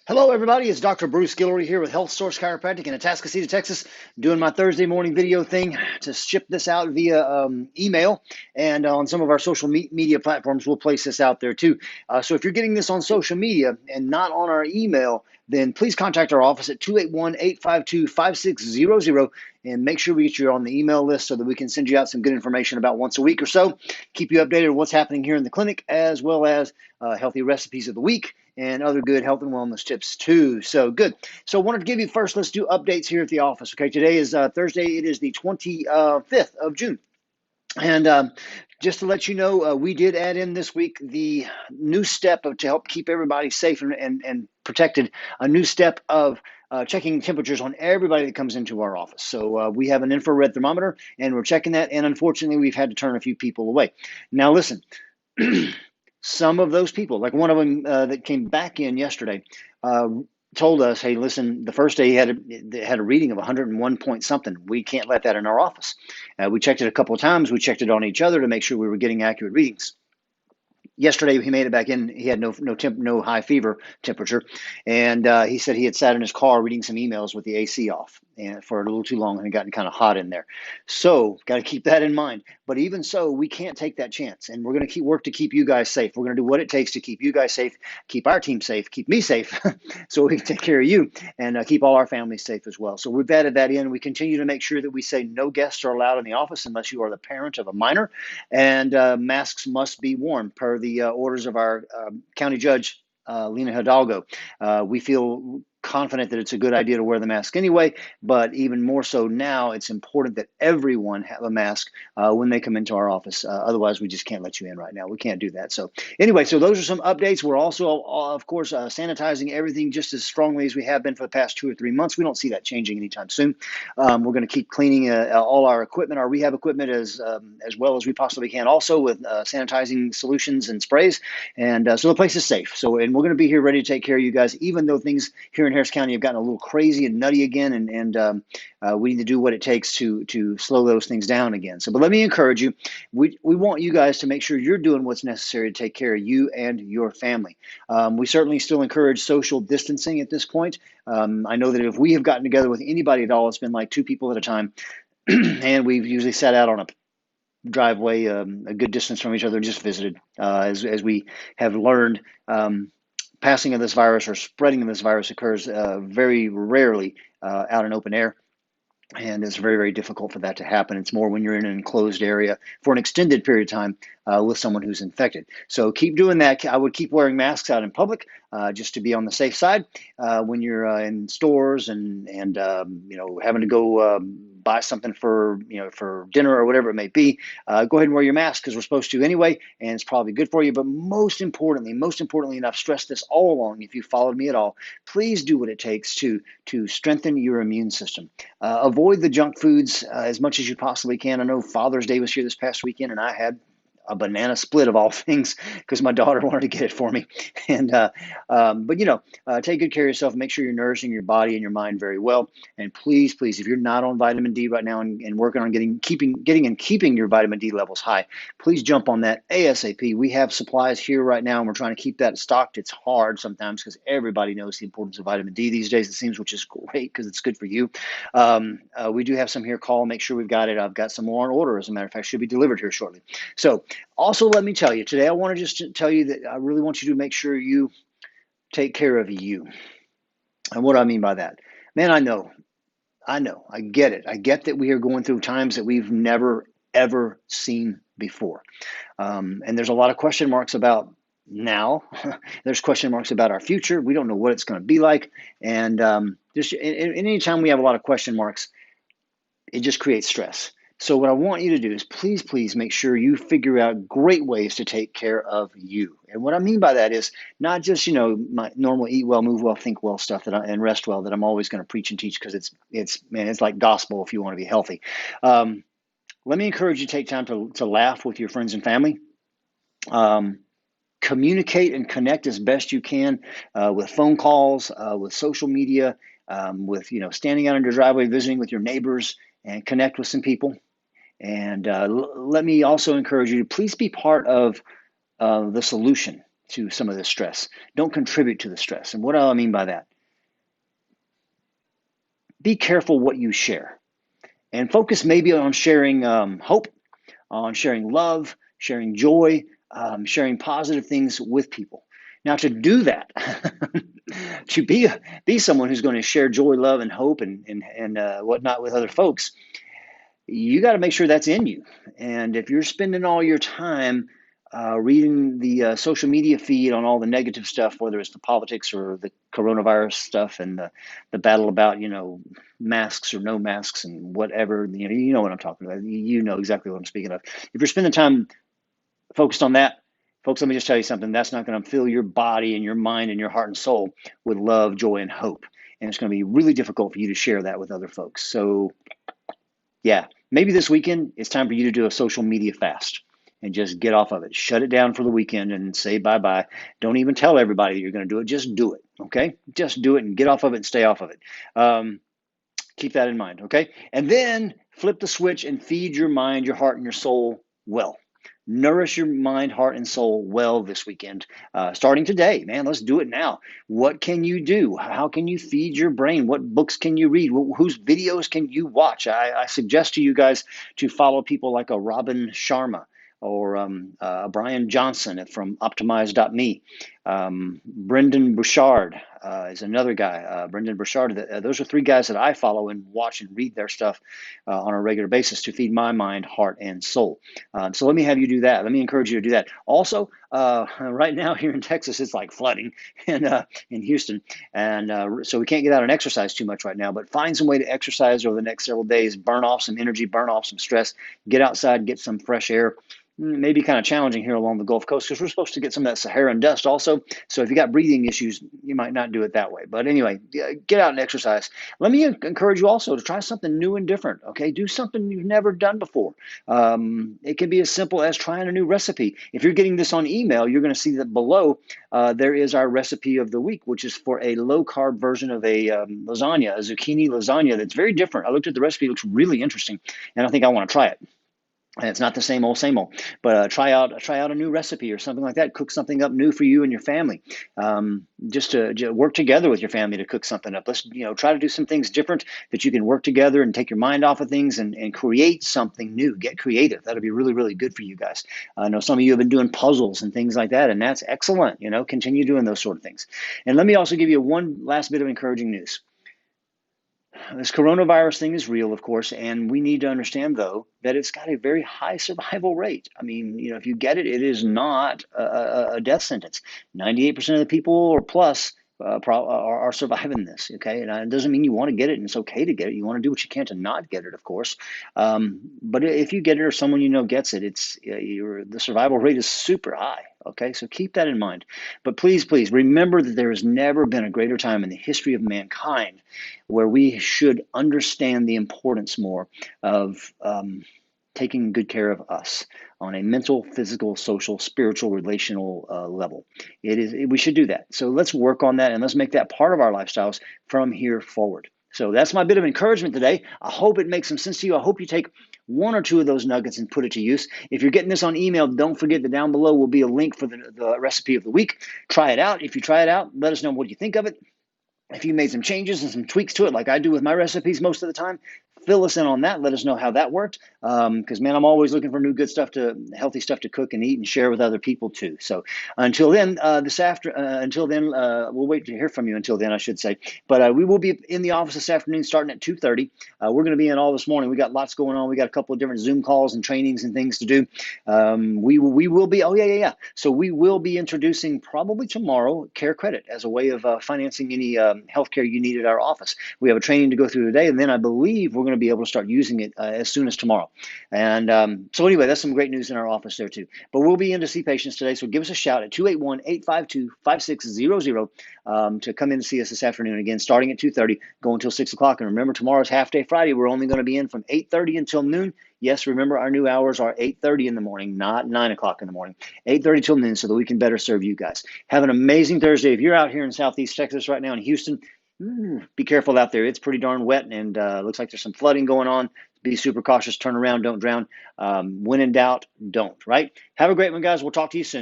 Hello, everybody. It's Dr. Bruce Guillory here with Health Source Chiropractic in Atascocita, Texas, doing my Thursday morning video thing to ship this out via email. And on some of our social media platforms, we'll place this out there too. So if you're getting this on social media and not on our email, then please contact our office at 281-852-5600 and make sure we get you on the email list so that we can send you out some good information about once a week or so. Keep you updated on what's happening here in the clinic, as well as healthy recipes of the week and other good health and wellness tips too. So good. So I wanted to give you first, let's do updates here at the office. Okay, today is Thursday. It is the 25th of June. And just to let you know, we did add in this week the new step to help keep everybody safe and protected, a new step of checking temperatures on everybody that comes into our office. So we have an infrared thermometer, and we're checking that. And unfortunately, we've had to turn a few people away. Now, listen. Some of those people, like one of them that came back in yesterday, told us, "Hey, listen, the first day he had a reading of 101 point something. We can't let that in our office." We checked it a couple of times. We checked it on each other to make sure we were getting accurate readings. Yesterday he made it back in. He had no high fever temperature, and he said he had sat in his car reading some emails with the AC off and for a little too long and it gotten kind of hot in there. So got to keep that in mind. But even so, we can't take that chance, and we're going to work to keep you guys safe. We're going to do what it takes to keep you guys safe, keep our team safe, keep me safe, so we can take care of you and keep all our families safe as well. So we've added that in. We continue to make sure that we say no guests are allowed in the office unless you are the parent of a minor, and masks must be worn per the orders of our county judge, Lena Hidalgo. We feel confident that it's a good idea to wear the mask anyway, but even more so now, it's important that everyone have a mask when they come into our office. Otherwise, we just can't let you in right now. We can't do that. So anyway, so those are some updates. We're also, of course, sanitizing everything just as strongly as we have been for the past 2 or 3 months. We don't see that changing anytime soon. We're going to keep cleaning all our equipment, our rehab equipment, as well as we possibly can, also with sanitizing solutions and sprays. And so the place is safe. So, and we're going to be here ready to take care of you guys, even though things here in Harris County have gotten a little crazy and nutty again, and we need to do what it takes to slow those things down again. So, but let me encourage you. We want you guys to make sure you're doing what's necessary to take care of you and your family. We certainly still encourage social distancing at this point. I know that if we have gotten together with anybody at all, it's been like 2 people at a time, and we've usually sat out on a driveway a good distance from each other and just visited. As we have learned, passing of this virus or spreading of this virus occurs very rarely out in open air. And it's very, very difficult for that to happen. It's more when you're in an enclosed area for an extended period of time with someone who's infected. So keep doing that. I would keep wearing masks out in public just to be on the safe side. When you're in stores and having to go buy something for for dinner or whatever it may be, go ahead and wear your mask because we're supposed to anyway, and it's probably good for you. But most importantly, and I've stressed this all along, if you followed me at all, please do what it takes to strengthen your immune system. Avoid the junk foods as much as you possibly can. I know Father's Day was here this past weekend, and I had a banana split of all things because my daughter wanted to get it for me. And but take good care of yourself. Make sure you're nourishing your body and your mind very well. And please, please, if you're not on vitamin D right now and working on keeping your vitamin D levels high, please jump on that ASAP. We have supplies here right now, and we're trying to keep that stocked. It's hard sometimes because everybody knows the importance of vitamin D these days, it seems, which is great because it's good for you. We do have some here. Call, make sure we've got it. I've got some more on order, as a matter of fact, should be delivered here shortly. So also, let me tell you, today I want to just tell you that I really want you to make sure you take care of you. And what do I mean by that? Man, I know, I get it. I get that we are going through times that we've never, ever seen before. And there's a lot of question marks about now. There's question marks about our future. We don't know what it's going to be like. And just anytime we have a lot of question marks, it just creates stress. So what I want you to do is please, please make sure you figure out great ways to take care of you. And what I mean by that is not just, my normal eat well, move well, think well stuff and rest well that I'm always going to preach and teach because it's like gospel if you want to be healthy. Let me encourage you to take time to laugh with your friends and family. Communicate and connect as best you can with phone calls, with social media, with standing out in your driveway, visiting with your neighbors, and connect with some people. And let me also encourage you to please be part of the solution. to some of the stress. Don't contribute to the stress. And what do I mean by that? Be careful what you share, and focus maybe on sharing hope, on sharing love, sharing joy, sharing positive things with people. Now, to do that, to be someone who's going to share joy, love, and hope and whatnot with other folks, you got to make sure that's in you. And if you're spending all your time reading the social media feed on all the negative stuff, whether it's the politics or the coronavirus stuff and the battle about, masks or no masks and whatever, you know what I'm talking about. You know exactly what I'm speaking of. If you're spending time focused on that, folks, let me just tell you something. That's not going to fill your body and your mind and your heart and soul with love, joy, and hope. And it's going to be really difficult for you to share that with other folks. So yeah, maybe this weekend it's time for you to do a social media fast and just get off of it. Shut it down for the weekend and say bye-bye. Don't even tell everybody you're going to do it. Just do it, okay? Just do it and get off of it and stay off of it. Keep that in mind, okay? And then flip the switch and feed your mind, your heart, and your soul well. Nourish your mind, heart, and soul well this weekend. Starting today, man, let's do it now. What can you do? How can you feed your brain? What books can you read? Whose videos can you watch? I suggest to you guys to follow people like a Robin Sharma or Brian Johnson from Optimize.me. Brendan Burchard is another guy. Brendan Burchard. Those are three guys that I follow and watch and read their stuff on a regular basis to feed my mind, heart, and soul. So let me have you do that. Let me encourage you to do that. Also, right now here in Texas, it's like flooding in Houston. And so we can't get out and exercise too much right now, but find some way to exercise over the next several days, burn off some energy, burn off some stress, get outside, get some fresh air. Maybe kind of challenging here along the Gulf Coast because we're supposed to get some of that Saharan dust also. So if you got breathing issues, you might not do it that way. But anyway, get out and exercise. Let me encourage you also to try something new and different. Okay, do something you've never done before. It can be as simple as trying a new recipe. If you're getting this on email, you're going to see that below there is our recipe of the week, which is for a low carb version of a lasagna, a zucchini lasagna that's very different. I looked at the recipe; it looks really interesting, and I think I want to try it. And it's not the same old, but try out a new recipe or something like that. Cook something up new for you and your family. Just to work together with your family to cook something up. Let's try to do some things different that you can work together and take your mind off of things and create something new. Get creative. That'll be really, really good for you guys. I know some of you have been doing puzzles and things like that, and that's excellent. Continue doing those sort of things. And let me also give you one last bit of encouraging news. This coronavirus thing is real, of course, and we need to understand, though, that it's got a very high survival rate. I mean, if you get it, it is not a death sentence. 98% of the people or plus are surviving this, okay? And it doesn't mean you want to get it, and it's okay to get it. You want to do what you can to not get it, of course. But if you get it or someone gets it, the survival rate is super high. Okay, so keep that in mind. But please, please remember that there has never been a greater time in the history of mankind where we should understand the importance more of taking good care of us on a mental, physical, social, spiritual, relational level. We should do that. So let's work on that and let's make that part of our lifestyles from here forward. So that's my bit of encouragement today. I hope it makes some sense to you. I hope you take one or two of those nuggets and put it to use. If you're getting this on email, don't forget that down below will be a link for the recipe of the week. Try it out. If you try it out, let us know what you think of it. If you made some changes and some tweaks to it, like I do with my recipes most of the time, fill us in on that. Let us know how that worked. Because, man, I'm always looking for new good stuff healthy stuff to cook and eat and share with other people too. So until then, we'll wait to hear from you until then, I should say. But we will be in the office this afternoon starting at 2:30. We're going to be in all this morning. We got lots going on. We got a couple of different Zoom calls and trainings and things to do. We will be, So we will be introducing probably tomorrow Care Credit as a way of financing any healthcare you need at our office. We have a training to go through today, and then I believe we're going to be able to start using it as soon as tomorrow. And so anyway, that's some great news in our office there too. But we'll be in to see patients today, so give us a shout at 281-852-5600 to come in and see us this afternoon. Again, starting at 2:30, going until 6 o'clock. And remember, tomorrow's half day Friday. We're only going to be in from 8:30 until noon. Yes, remember our new hours are 8:30 in the morning, not 9 o'clock in the morning. 8:30 till noon so that we can better serve you guys. Have an amazing Thursday. If you're out here in Southeast Texas right now in Houston, be careful out there. It's pretty darn wet, and looks like there's some flooding going on. Be super cautious. Turn around. Don't drown. When in doubt, don't, right? Have a great one, guys. We'll talk to you soon.